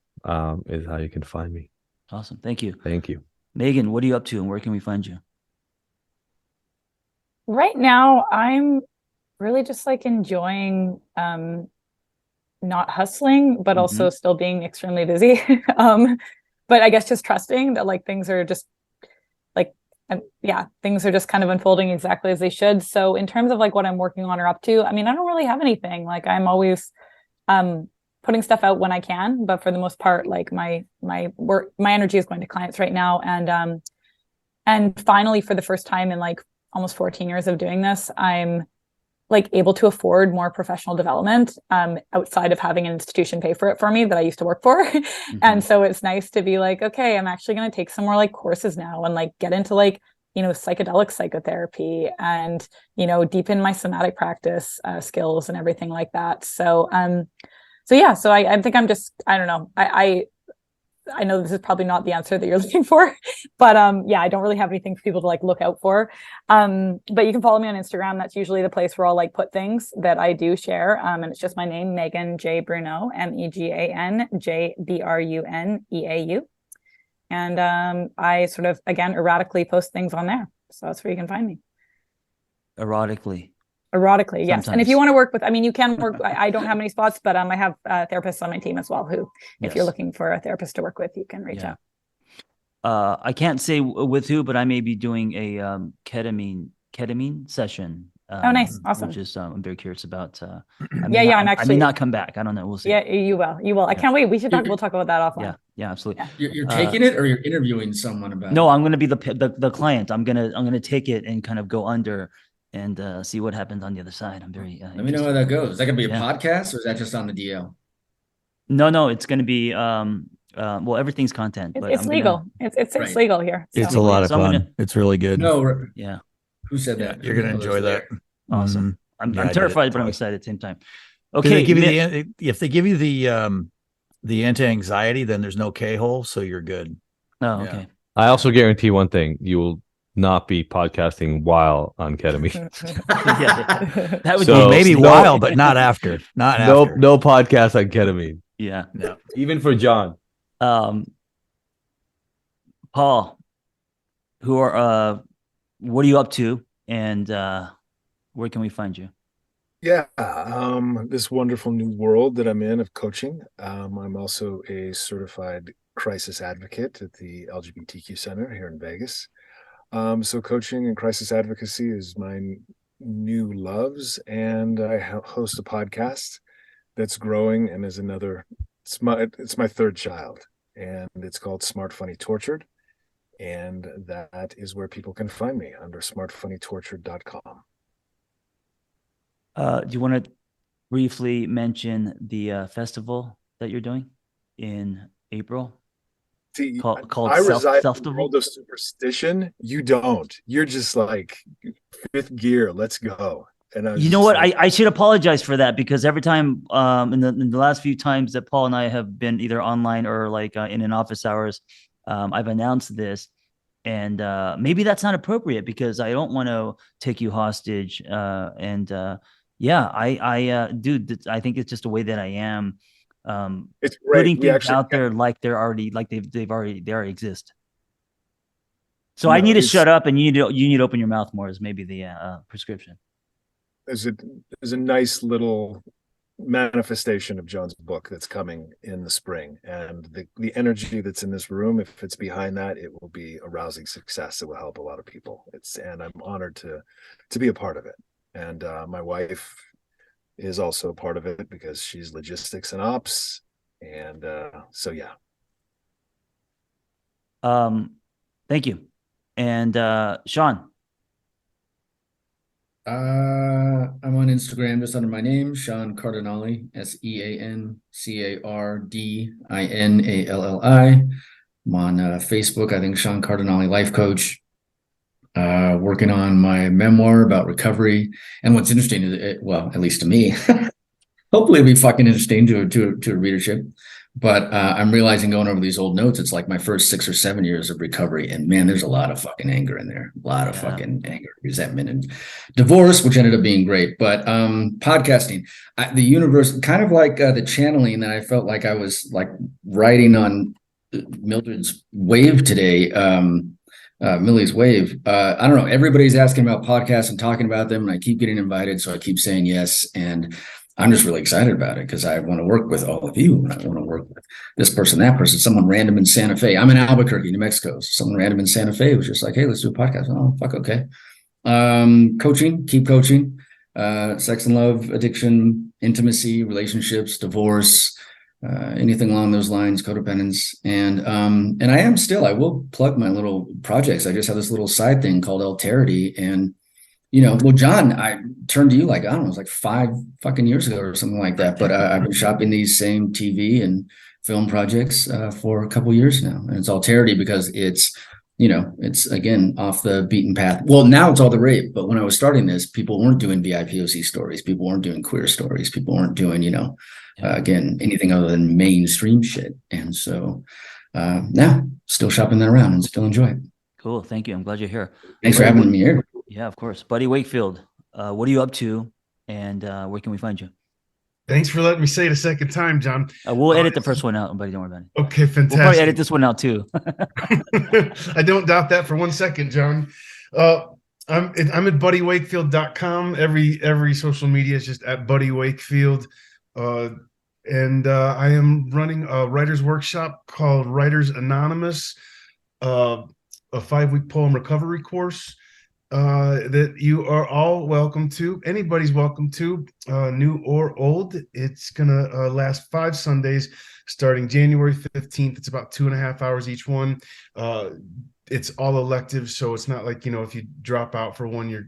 is how you can find me.
Awesome. Thank you.
Thank you.
Megan, what are you up to, and where can we find you?
Right now, I'm really just like enjoying not hustling, but also still being extremely busy. But I guess just trusting that like things are just like, things are just kind of unfolding exactly as they should. So in terms of like what I'm working on or up to, I mean, I don't really have anything. Like I'm always putting stuff out when I can, but for the most part, like my work, my energy is going to clients right now. And finally, for the first time in like almost 14 years of doing this, I'm like able to afford more professional development outside of having an institution pay for it for me that I used to work for. And so it's nice to be like, okay, I'm actually going to take some more like courses now and like get into like, psychedelic psychotherapy and, deepen my somatic practice skills and everything like that. So, so I think I'm just, I don't know. I know this is probably not the answer that you're looking for, but I don't really have anything for people to like look out for. But you can follow me on Instagram. That's usually the place where I'll like put things that I do share. And it's just my name, Megan J. Bruneau, MEGAN JBRUNEAU. And I sort of, again, erratically post things on there. So that's where you can find me.
Erotically,
yes.
Sometimes. And
if you want to work with, I mean, you can work, I don't have many spots, but I have therapists on my team as well who, if you're looking for a therapist to work with, you can reach out.
I can't say with who, but I may be doing a ketamine session
Oh, nice. Awesome.
Which is I'm very curious about.
I'm
I
actually
may not come back. I don't know. We'll see.
Yeah, you will. You will. I can't wait. We should talk. We'll talk about that offline.
Yeah, absolutely.
You're taking it, or you're interviewing someone about
No,
it?
I'm going to be the client. I'm gonna take it and kind of go under and see what happens on the other side. I'm very.
Let me know how that goes. Is that gonna be a podcast, or is that just on the DL?
No, it's going to be well, everything's content, but
It's legal. It's legal here.
It's a lot of fun. It's really good.
No,
yeah.
Who said that?
You're gonna enjoy that.
Awesome. I'm terrified, but I'm excited at the same time.
Okay, they give you if they give you the anti-anxiety, then there's no K-hole, so you're good.
Oh, okay.
I also guarantee one thing: you will not be podcasting while on ketamine.
That would
be maybe while, but not after. Not after.
No podcast on ketamine.
Yeah.
No. Even for John.
Paul, what are you up to, and where can we find you?
Yeah, this wonderful new world that I'm in of coaching. I'm also a certified crisis advocate at the LGBTQ Center here in Vegas. So coaching and crisis advocacy is my new loves, and I host a podcast that's growing and is it's my third child, and it's called Smart Funny Tortured, and that is where people can find me, under smartfunnytortured.com.
Do you want to briefly mention the festival that you're doing in April?
See,
called
I reside in the
Self-Divorce?
world of superstition. You don't. You're just like fifth gear. Let's go. And
you know what? I should apologize for that, because every time in the last few times that Paul and I have been either online or like in an office hours, I've announced this, and maybe that's not appropriate because I don't want to take you hostage. Yeah, I think it's just a way that I am.
It's great.
Putting things out there like they already exist. So I need to shut up, and you need to open your mouth more is maybe the prescription.
There's a nice little manifestation of John's book that's coming in the spring, and the energy that's in this room, if it's behind that, it will be a rousing success. It will help a lot of people. And I'm honored to be a part of it. And my wife is also part of it because she's logistics and ops. And so, yeah.
Thank you. And Sean.
I'm on Instagram just under my name, Sean Cardinali, SeanCardinalli. I'm on Facebook, I think Sean Cardinali Life Coach. Working on my memoir about recovery. And what's interesting is, well, at least to me, hopefully it'll be fucking interesting to a readership. But I'm realizing, going over these old notes, it's like my first 6 or 7 years of recovery. And man, there's a lot of fucking anger in there. A lot of fucking anger, resentment, and divorce, which ended up being great. But podcasting, the universe, kind of like the channeling that I felt like I was like riding on Mildred's wave today. Millie's wave. I don't know. Everybody's asking about podcasts and talking about them, and I keep getting invited, so I keep saying yes. And I'm just really excited about it because I want to work with all of you. And I want to work with this person, that person, someone random in Santa Fe. I'm in Albuquerque, New Mexico. Someone random in Santa Fe was just like, "Hey, let's do a podcast." Oh, fuck, okay. Coaching, keep coaching. Sex and love, addiction, intimacy, relationships, divorce. Anything along those lines, codependence, and I will plug my little projects. I just have this little side thing called Alterity, and well, John, I turned to you like, I don't know, it was like 5 fucking years ago or something like that. But I've been shopping these same TV and film projects for a couple years now, and it's Alterity because it's again off the beaten path. Well, now it's all the rave, but when I was starting this, people weren't doing BIPOC stories, people weren't doing queer stories, people weren't doing again, anything other than mainstream shit. And so now still shopping that around and still enjoy it.
Cool. Thank you. I'm glad you're here.
Thanks for having me here.
Yeah, of course. Buddy Wakefield, what are you up to, and where can we find you?
Thanks for letting me say it a second time, John.
We'll edit the first one out, buddy. Don't worry about it.
Okay, fantastic.
We'll probably edit this one out too.
I don't doubt that for 1 second, John. I'm at buddywakefield.com. Every social media is just at Buddy Wakefield. And I am running a writer's workshop called Writers Anonymous, a 5-week poem recovery course. that you are all welcome to. Anybody's welcome to, new or old. It's gonna last 5 Sundays starting January 15th. It's about 2.5 hours each one. It's all elective, so it's not like, if you drop out for one, you're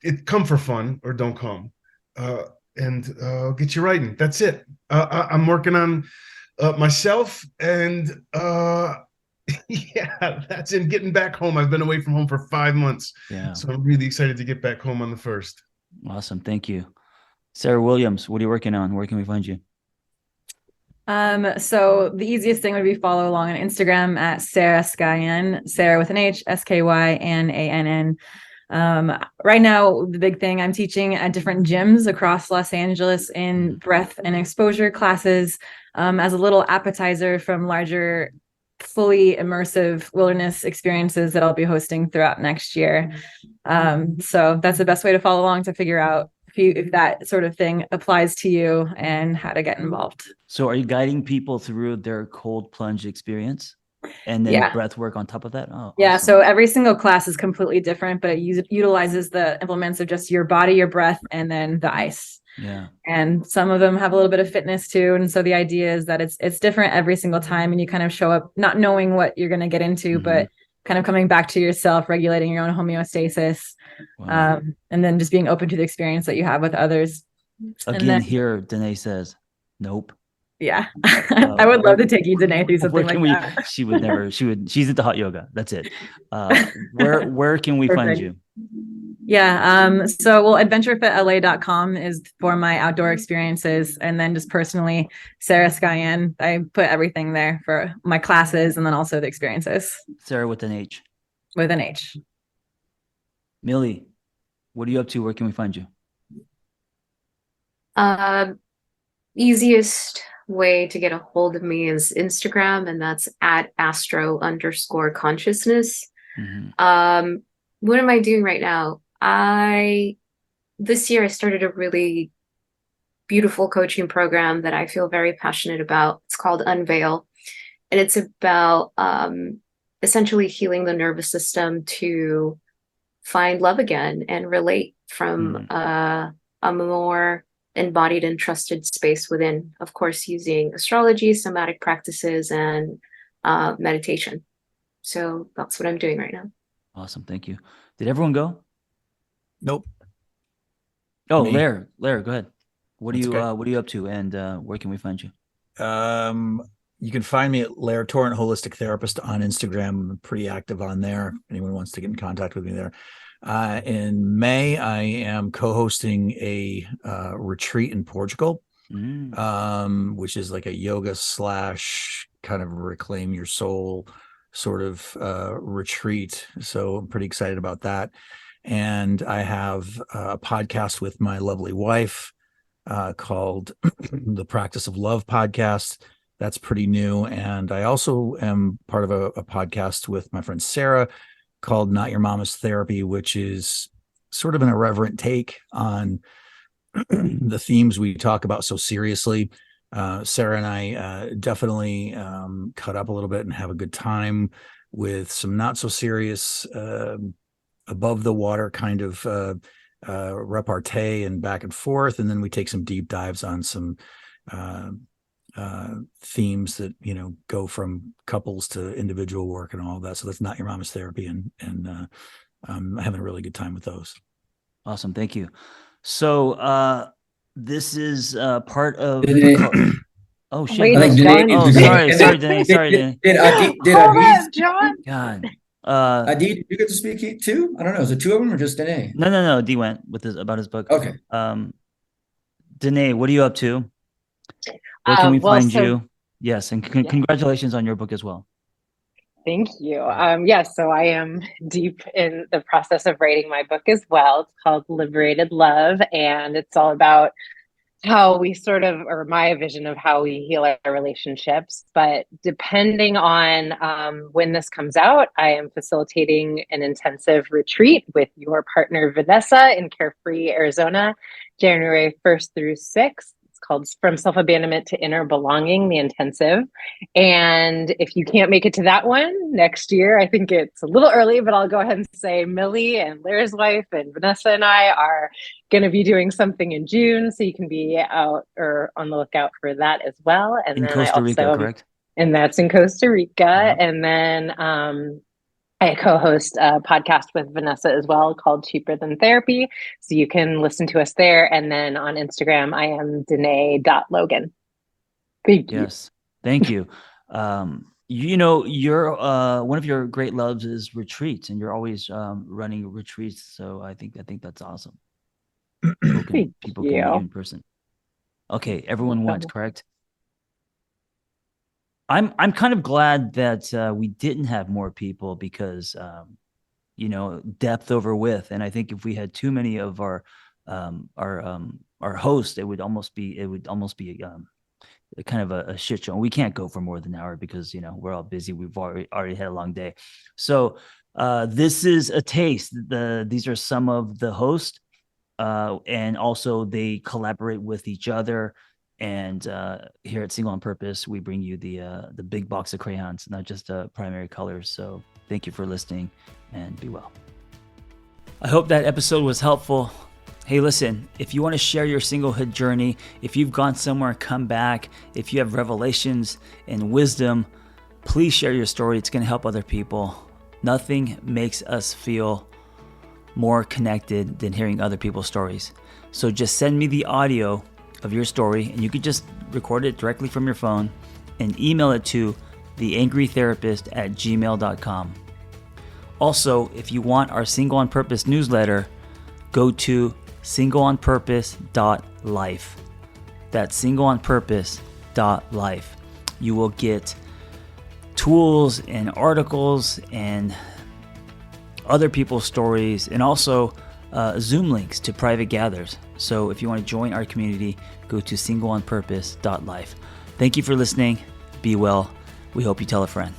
it come for fun or don't come. And get you writing. That's it. I'm working on myself, and yeah, that's in getting back home. I've been away from home for 5 months.
Yeah.
So I'm really excited to get back home on the 1st.
Awesome. Thank you. Sarah Williams, what are you working on? Where can we find you?
So the easiest thing would be follow along on Instagram at Sarah Skyann, Sarah with an H, SKYNANN. Right now, the big thing, I'm teaching at different gyms across Los Angeles in breath and exposure classes, as a little appetizer from larger, fully immersive wilderness experiences that I'll be hosting throughout next year. So that's the best way to follow along to figure out if that sort of thing applies to you and how to get involved.
So are you guiding people through their cold plunge experience and then breath work on top of that? Oh,
yeah.
awesome.
So every single class is completely different, but it utilizes the implements of just your body, your breath, and then the ice.
Yeah.
And some of them have a little bit of fitness too. And so the idea is that it's different every single time, and you kind of show up not knowing what you're going to get into, but kind of coming back to yourself, regulating your own homeostasis.
Wow.
And then just being open to the experience that you have with others.
Again, here, Danae says, nope.
Yeah. I would love to take you, Danae, through something like that.
She would never, she's into hot yoga. That's it. Where can we find you?
Yeah. So, adventurefitla.com is for my outdoor experiences. And then just personally, Sarah Skyann, I put everything there for my classes and then also the experiences.
Sarah with an H.
With an H.
Millie, what are you up to? Where can we find you?
Easiest way to get a hold of me is Instagram, and that's at astro_consciousness. What am I doing right now? This year I started a really beautiful coaching program that I feel very passionate about. It's called Unveil, and it's about essentially healing the nervous system to find love again and relate from a more embodied and trusted space within, of course, using astrology, somatic practices, and meditation. So that's what I'm doing right now.
Awesome. Thank you. Did everyone go?
Nope.
Oh,
Me.
Lair, go ahead. What are
That's
you
okay.
what are you up to, and where can we find you?
You can find me at Lair Torrent Holistic Therapist on Instagram. I'm pretty active on there. If anyone wants to get in contact with me there. In May, I am co-hosting a retreat in Portugal, which is like a yoga / kind of reclaim your soul sort of retreat. So I'm pretty excited about that. And I have a podcast with my lovely wife called the Practice of Love podcast. That's pretty new. And I also am part of a podcast with my friend Sarah called Not Your Mama's Therapy, which is sort of an irreverent take on the themes we talk about so seriously. Sarah and I definitely cut up a little bit and have a good time with some not so serious, above the water kind of repartee and back and forth. And then we take some deep dives on some themes that, go from couples to individual work and all that. So that's Not Your Mama's Therapy. And I'm having a really good time with those.
Awesome. Thank you. So this is part of oh shit.
Wait,
Danae,
Oh, sorry, Danae.
Did
Hold up, John.
God.
Adi, did you get to speak too? I don't know. Is it two of them or just Danae?
No. D went with about his book.
Okay.
Danae, what are you up to? Where can we find you? Yes, and congratulations on your book as well.
Thank you. Yes, so I am deep in the process of writing my book as well. It's called Liberated Love, and it's all about how we or my vision of how we heal our relationships. But depending on when this comes out, I am facilitating an intensive retreat with your partner, Vanessa, in Carefree, Arizona, January 1st through 6th. It's called From Self-Abandonment to Inner Belonging, the intensive. And if you can't make it to that one next year, I think it's a little early, but I'll go ahead and say Millie and Larry's wife and Vanessa and I are going to be doing something in June. So you can be out or on the lookout for that as well. And
In
then
Costa Rica, correct?
And that's in Costa Rica.
Yeah.
And then I co-host a podcast with Vanessa as well called Cheaper Than Therapy. So you can listen to us there. And then on Instagram, I am Danae.Logan. Thank you.
Yes. Thank you. You know, you're one of your great loves is retreats, and you're always running retreats. So I think that's awesome. People can meet you in person. Okay, everyone went, correct? I'm kind of glad that we didn't have more people because you know, depth over width. And I think if we had too many of our hosts, it would almost be kind of a shit show. We can't go for more than an hour because, you know, we're all busy. We've already had a long day. So this is a taste. These are some of the hosts, and also they collaborate with each other. And here at Single on Purpose, we bring you the big box of crayons, not just primary colors. So thank you for listening, and be well. I hope that episode was helpful. Hey, listen, if you want to share your singlehood journey, if you've gone somewhere and come back, if you have revelations and wisdom, please share your story. It's going to help other people. Nothing makes us feel more connected than hearing other people's stories. So just send me the audio of your story, and you could just record it directly from your phone and email it to theangrytherapist@gmail.com. Also, if you want our Single on Purpose newsletter, go to singleonpurpose.life. That's singleonpurpose.life. You will get tools and articles and other people's stories, and also Zoom links to private gathers. So if you want to join our community, go to singleonpurpose.life. Thank you for listening. Be well. We hope you tell a friend.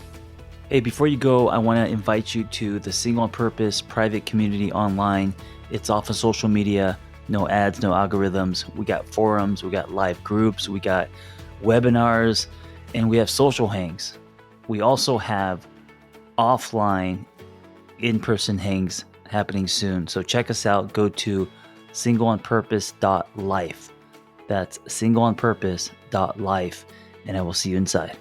Hey, before you go, I want to invite you to the Single on Purpose private community online. It's off of social media, no ads, no algorithms. We got forums, we got live groups, we got webinars, and we have social hangs. We also have offline in-person hangs happening soon. So check us out. Go to singleonpurpose.life. That's singleonpurpose.life, and I will see you inside.